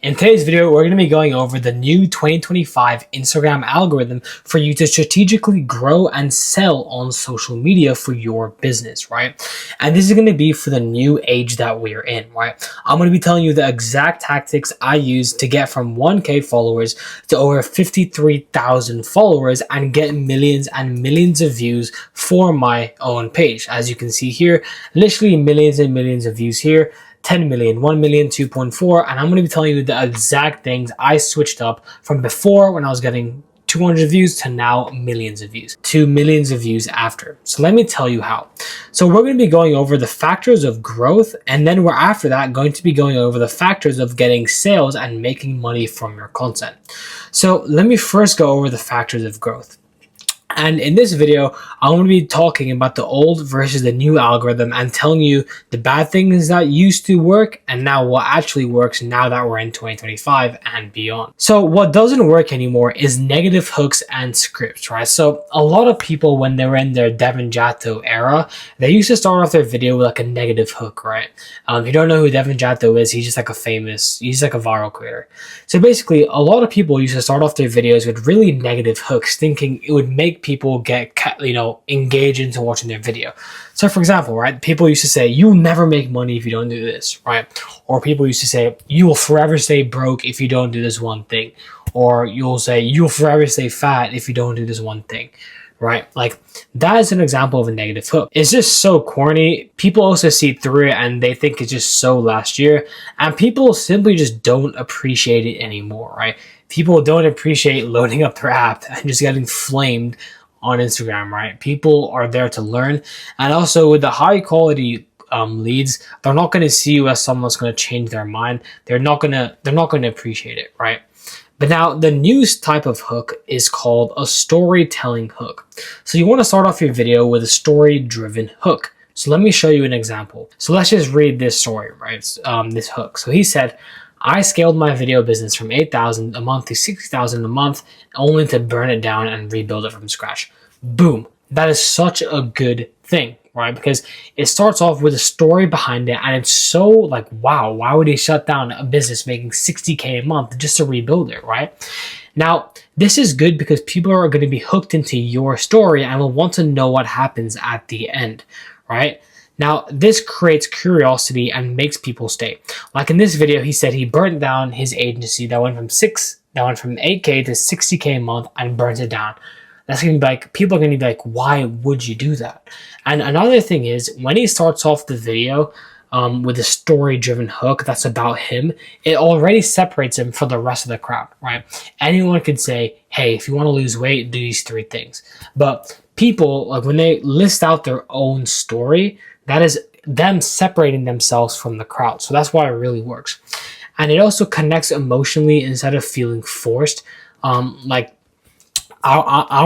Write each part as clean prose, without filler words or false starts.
In today's video, we're going to be going over the new 2025 Instagram algorithm for you to strategically grow and sell on social media for your business, right? And this is going to be for the new age that we're in, right? I'm going to be telling you the exact tactics I use to get from 1K followers to over 53,000 followers and get millions and millions of views for my own page. As you can see here, literally millions and millions of views here. 10 million, 1 million, 2.4, and I'm going to be telling you the exact things I switched up from before when I was getting 200 views to now millions of views, to millions of views after. So let me tell you how. So we're going to be going over the factors of growth, and then we're after that going to be going over the factors of getting sales and making money from your content. So let me first go over the factors of growth. And in this video, I'm going to be talking about the old versus the new algorithm and telling you the bad things that used to work and now what actually works now that we're in 2025 and beyond. So what doesn't work anymore is negative hooks and scripts, right? So a lot of people, when they were in their Devin Jatto era, they used to start off their video with like a negative hook, right? If you don't know who Devin Jatto is, he's just like he's like a viral creator. So basically, a lot of people used to start off their videos with really negative hooks, thinking it would make people get, engaged into watching their video. So for example, right, people used to say, you'll never make money if you don't do this, right? Or people used to say, you will forever stay broke if you don't do this one thing. Or you'll say, you'll forever stay fat if you don't do this one thing, right? Like, that is an example of a negative hook. It's just so corny. People also see through it and they think it's just so last year, and people simply just don't appreciate it anymore, right? People don't appreciate loading up their app and just getting flamed on Instagram, right? People are there to learn, and also with the high quality leads, they're not going to see you as someone that's going to change their mind. They're not going to appreciate it, right? But now the new type of hook is called a storytelling hook. So you want to start off your video with a story-driven hook. So let me show you an example. So let's just read this story, right? This hook. So he said, I scaled my video business from 8,000 a month to 60,000 a month, only to burn it down and rebuild it from scratch. Boom. That is such a good thing, right? Because it starts off with a story behind it, and it's so like, wow, why would he shut down a business making 60K a month just to rebuild it, right? Now, this is good because people are going to be hooked into your story and will want to know what happens at the end, right? Now, this creates curiosity and makes people stay. Like in this video, he said he burnt down his agency that went from 8K to 60K a month and burnt it down. That's going to be like, people are going to be like, why would you do that? And another thing is, when he starts off the video with a story-driven hook that's about him, it already separates him from the rest of the crowd, right? Anyone could say, hey, if you want to lose weight, do these 3 things. But people, like when they list out their own story, that is them separating themselves from the crowd. So that's why it really works. And it also connects emotionally instead of feeling forced. I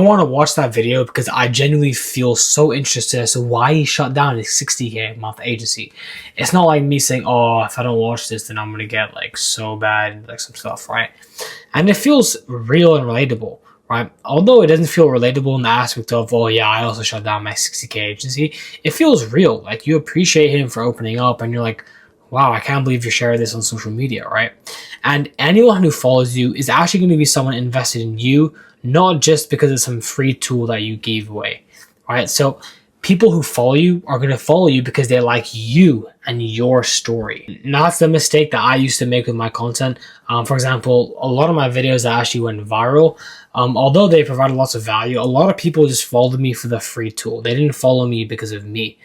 want to watch that video because I genuinely feel so interested as to why he shut down his 60K a month agency. It's not like me saying, oh, if I don't watch this, then I'm going to get like so bad, like some stuff, right? And it feels real and relatable, right? Although it doesn't feel relatable in the aspect of, oh yeah, I also shut down my 60K agency. It feels real. Like you appreciate him for opening up and you're like, wow, I can't believe you're sharing this on social media, right? And anyone who follows you is actually going to be someone invested in you, not just because of some free tool that you gave away, right? So people who follow you are going to follow you because they like you and your story. Now, that's the mistake that I used to make with my content. For example, a lot of my videos that actually went viral, although they provided lots of value, a lot of people just followed me for the free tool. They didn't follow me because of me.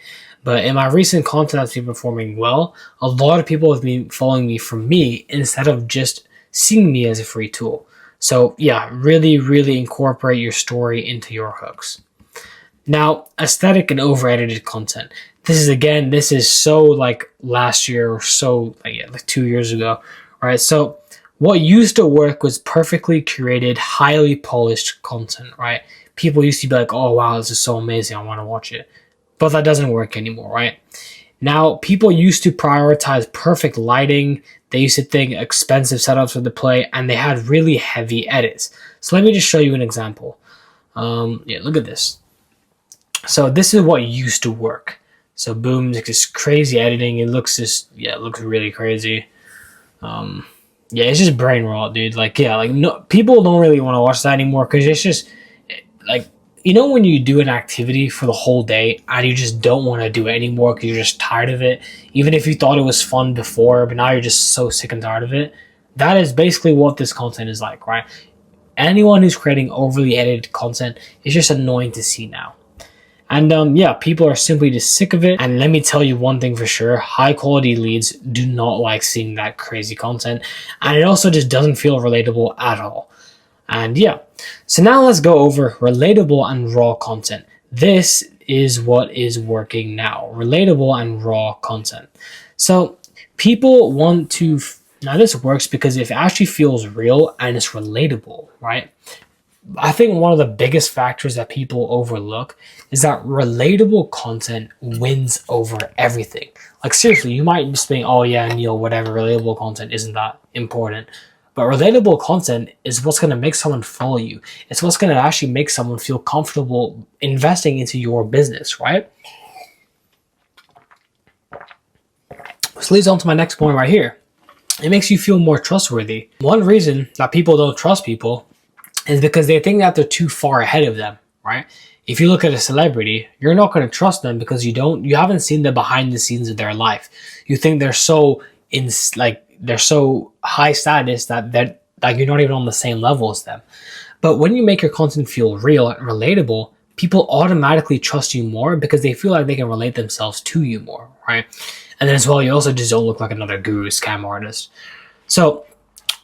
But in my recent content that's been performing well, a lot of people have been following me for me instead of just seeing me as a free tool. So yeah, really, really incorporate your story into your hooks. Now, aesthetic and over-edited content. This is so like last year or so, like 2 years ago, right? So what used to work was perfectly curated, highly polished content, right? People used to be like, oh wow, this is so amazing, I want to watch it. But that doesn't work anymore, right? Now, people used to prioritize perfect lighting. They used to think expensive setups for the play, and they had really heavy edits. So let me just show you an example. Look at this. So this is what used to work. So boom, like this crazy editing. It looks really crazy. Yeah, it's just brain rot, dude. Like, yeah, like no, people don't really want to watch that anymore because it's just like, when you do an activity for the whole day and you just don't want to do it anymore because you're just tired of it, even if you thought it was fun before, but now you're just so sick and tired of it. That is basically what this content is like, right? Anyone who's creating overly edited content is just annoying to see now. And yeah, people are simply just sick of it. And let me tell you one thing for sure, high quality leads do not like seeing that crazy content. And it also just doesn't feel relatable at all. And yeah, so now let's go over relatable and raw content. This is what is working now, relatable and raw content. So people want to, now this works because it actually feels real and it's relatable, right? I think one of the biggest factors that people overlook is that relatable content wins over everything. Like seriously, you might just think, oh yeah, Neil, whatever, relatable content isn't that important. But relatable content is what's going to make someone follow you. It's what's going to actually make someone feel comfortable investing into your business, right? This leads on to my next point right here. It makes you feel more trustworthy. One reason that people don't trust people is because they think that they're too far ahead of them, right? If you look at a celebrity, you're not going to trust them because you haven't seen the behind the scenes of their life. You think they're so they're so high status that you're not even on the same level as them. But when you make your content feel real and relatable, people automatically trust you more because they feel like they can relate themselves to you more, right? And then as well, you also just don't look like another guru scam artist. So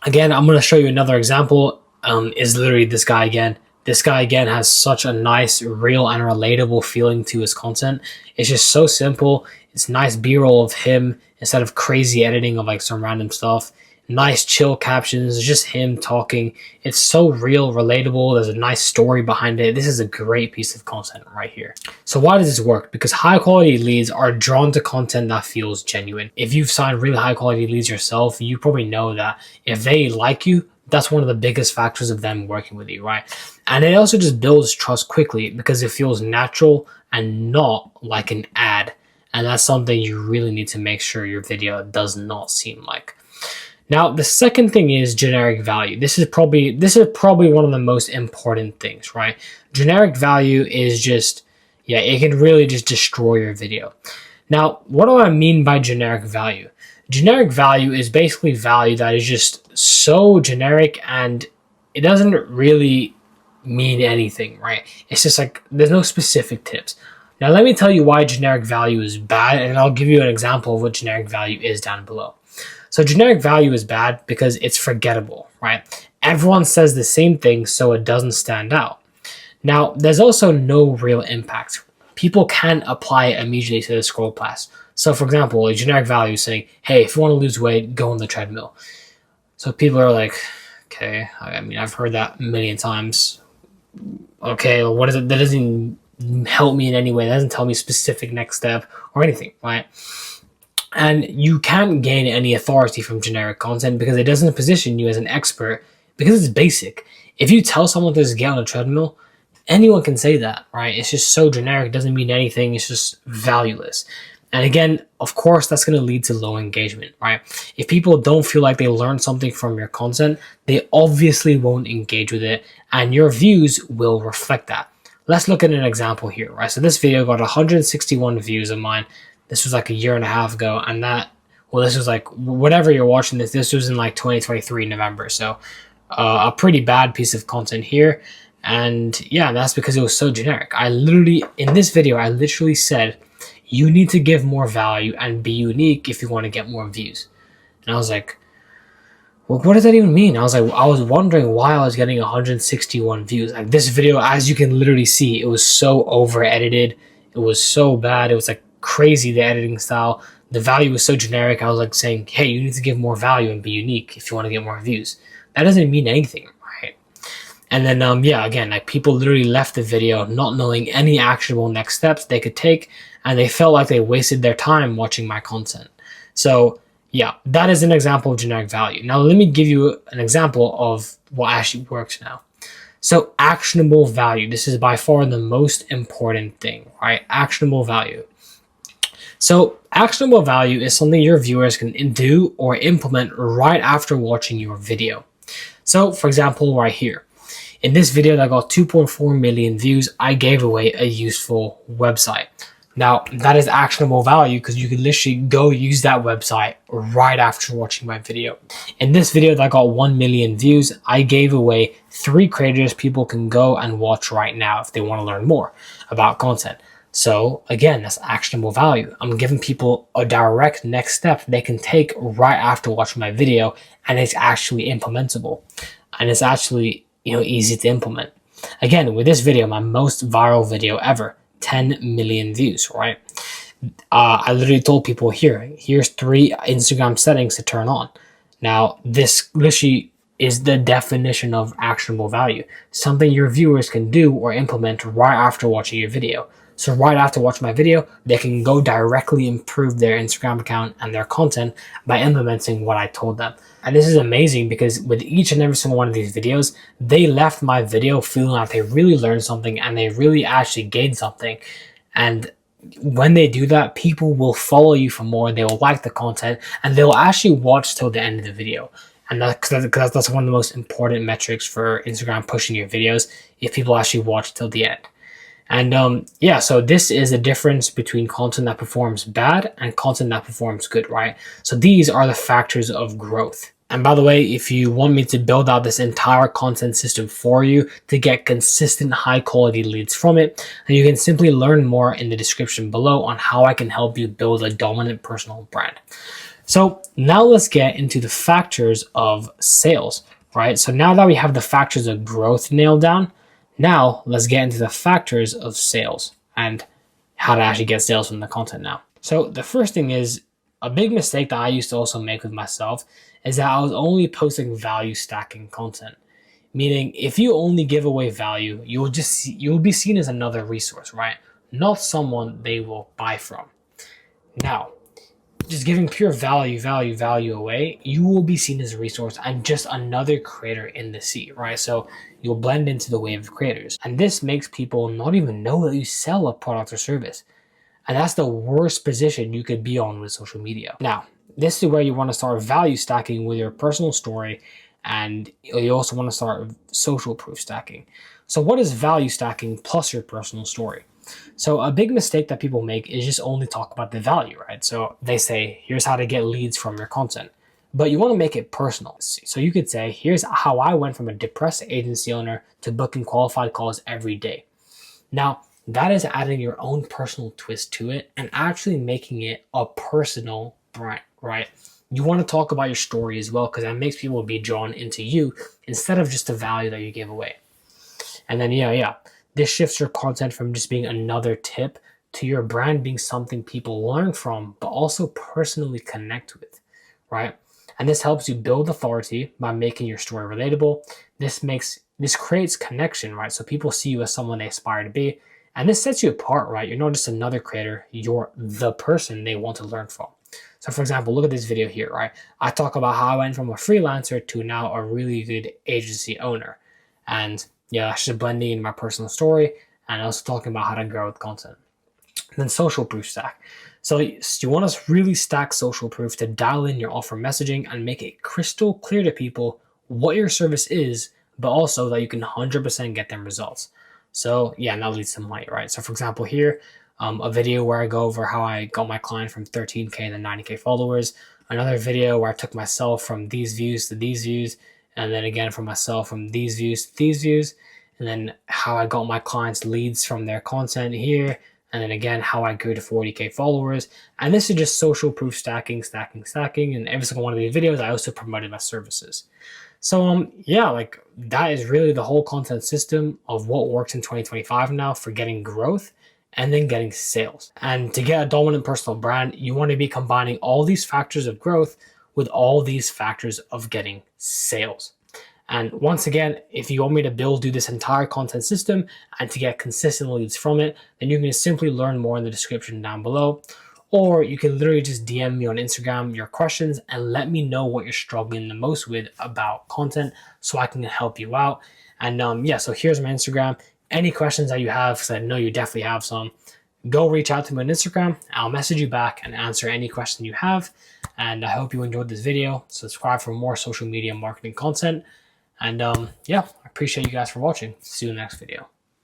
again, I'm going to show you another example. Is literally this guy again. This guy again has such a nice, real, and relatable feeling to his content. It's just so simple. It's nice B-roll of him instead of crazy editing of like some random stuff. Nice chill captions. It's just him talking. It's so real, relatable. There's a nice story behind it. This is a great piece of content right here. So why does this work? Because high quality leads are drawn to content that feels genuine. If you've signed really high quality leads yourself, you probably know that if they like you, that's one of the biggest factors of them working with you, right? And it also just builds trust quickly because it feels natural and not like an ad. And that's something you really need to make sure your video does not seem like. Now, the second thing is generic value. This is probably one of the most important things, right? Generic value is just, yeah, it can really just destroy your video. Now, what do I mean by generic value? Generic value is basically value that is just so generic and it doesn't really mean anything, right? It's just like there's no specific tips. Now let me tell you why generic value is bad, and I'll give you an example of what generic value is down below. So generic value is bad because it's forgettable, right? Everyone says the same thing, so it doesn't stand out. Now, there's also no real impact. People can't apply it immediately to the scroll path. So for example, a generic value saying, hey, if you want to lose weight, go on the treadmill. So people are like, okay, I mean, I've heard that a million times. Okay, what is it? That doesn't help me in any way. That doesn't tell me specific next step or anything, right? And you can't gain any authority from generic content because it doesn't position you as an expert because it's basic. If you tell someone to just get on a treadmill, anyone can say that, right? It's just so generic. It doesn't mean anything. It's just valueless. And again, of course, that's going to lead to low engagement, right? If people don't feel like they learned something from your content, they obviously won't engage with it, and your views will reflect that. Let's look at an example here, right? So this video got 161 views of mine. This was like a year and a half ago, and this was like, whatever you're watching this was in like 2023 November. So a pretty bad piece of content here. And yeah, that's because it was so generic. In this video, I literally said, you need to give more value and be unique if you want to get more views. And I was like, well, what does that even mean? I was wondering why I was getting 161 views. Like this video, as you can literally see, it was so over edited. It was so bad. It was like crazy, the editing style. The value was so generic. I was like saying, hey, you need to give more value and be unique if you want to get more views. That doesn't mean anything, right? And then, yeah, again, like people literally left the video not knowing any actionable next steps they could take, and they felt like they wasted their time watching my content. So yeah, that is an example of generic value. Now let me give you an example of what actually works now. So actionable value. This is by far the most important thing, right? Actionable value. So actionable value is something your viewers can do or implement right after watching your video. So for example, right here, in this video that got 2.4 million views, I gave away a useful website. Now, that is actionable value because you can literally go use that website right after watching my video. In this video that got 1 million views, I gave away 3 creators people can go and watch right now if they want to learn more about content. So again, that's actionable value. I'm giving people a direct next step they can take right after watching my video, and it's actually implementable. And it's actually, easy to implement. Again, with this video, my most viral video ever, 10 million views, right? I literally told people here's 3 Instagram settings to turn on. Now, this literally is the definition of actionable value, something your viewers can do or implement right after watching your video. So right after watching my video, they can go directly improve their Instagram account and their content by implementing what I told them. And this is amazing because with each and every single one of these videos, they left my video feeling like they really learned something and they really actually gained something. And when they do that, people will follow you for more, they will like the content, and they'll actually watch till the end of the video. And that's one of the most important metrics for Instagram pushing your videos, if people actually watch till the end. And so this is the difference between content that performs bad and content that performs good, right? So these are the factors of growth. And by the way, if you want me to build out this entire content system for you to get consistent high quality leads from it, then you can simply learn more in the description below on how I can help you build a dominant personal brand. So now let's get into the factors of sales, right? So now that we have the factors of growth nailed down, now let's get into the factors of sales and how to actually get sales from the content now. So the first thing is, a big mistake that I used to also make with myself is that I was only posting value stacking content. Meaning if you only give away value, you'll be seen as another resource, right? Not someone they will buy from. Now, just giving pure value away, you will be seen as a resource and just another creator in the sea, right? So you'll blend into the wave of creators. And this makes people not even know that you sell a product or service. And that's the worst position you could be on with social media. Now, this is where you want to start value stacking with your personal story, and you also want to start social proof stacking. So what is value stacking plus your personal story? So a big mistake that people make is just only talk about the value, right? So they say, here's how to get leads from your content, but you want to make it personal. So you could say, here's how I went from a depressed agency owner to booking qualified calls every day. Now, that is adding your own personal twist to it and actually making it a personal brand, right? You want to talk about your story as well, because that makes people be drawn into you instead of just the value that you give away. And then, this shifts your content from just being another tip to your brand being something people learn from, but also personally connect with, right? And this helps you build authority by making your story relatable. This creates connection, right? So people see you as someone they aspire to be. And this sets you apart, right? You're not just another creator, you're the person they want to learn from. So for example, look at this video here, right? I talk about how I went from a freelancer to now a really good agency owner. And that's just blending in my personal story and also talking about how to grow with content. And then social proof stack. So you want to really stack social proof to dial in your offer messaging and make it crystal clear to people what your service is, but also that you can 100% get them results. So that leads to money, right? So for example here, a video where I go over how I got my client from 13K to 90K followers. Another video where I took myself from these views to these views. And then again from myself from these views to these views. And then how I got my clients leads from their content here. And then again, how I grew to 40K followers. And this is just social proof stacking. And every single one of these videos, I also promoted my services. So that is really the whole content system of what works in 2025 now for getting growth and then getting sales. And to get a dominant personal brand, you want to be combining all these factors of growth with all these factors of getting sales. And once again, if you want me to do this entire content system and to get consistent leads from it, then you can simply learn more in the description down below. Or you can literally just DM me on Instagram your questions and let me know what you're struggling the most with about content so I can help you out. And so here's my Instagram. Any questions that you have, because I know you definitely have some, go reach out to me on Instagram. I'll message you back and answer any question you have. And I hope you enjoyed this video. Subscribe for more social media marketing content. And yeah, I appreciate you guys for watching. See you in the next video.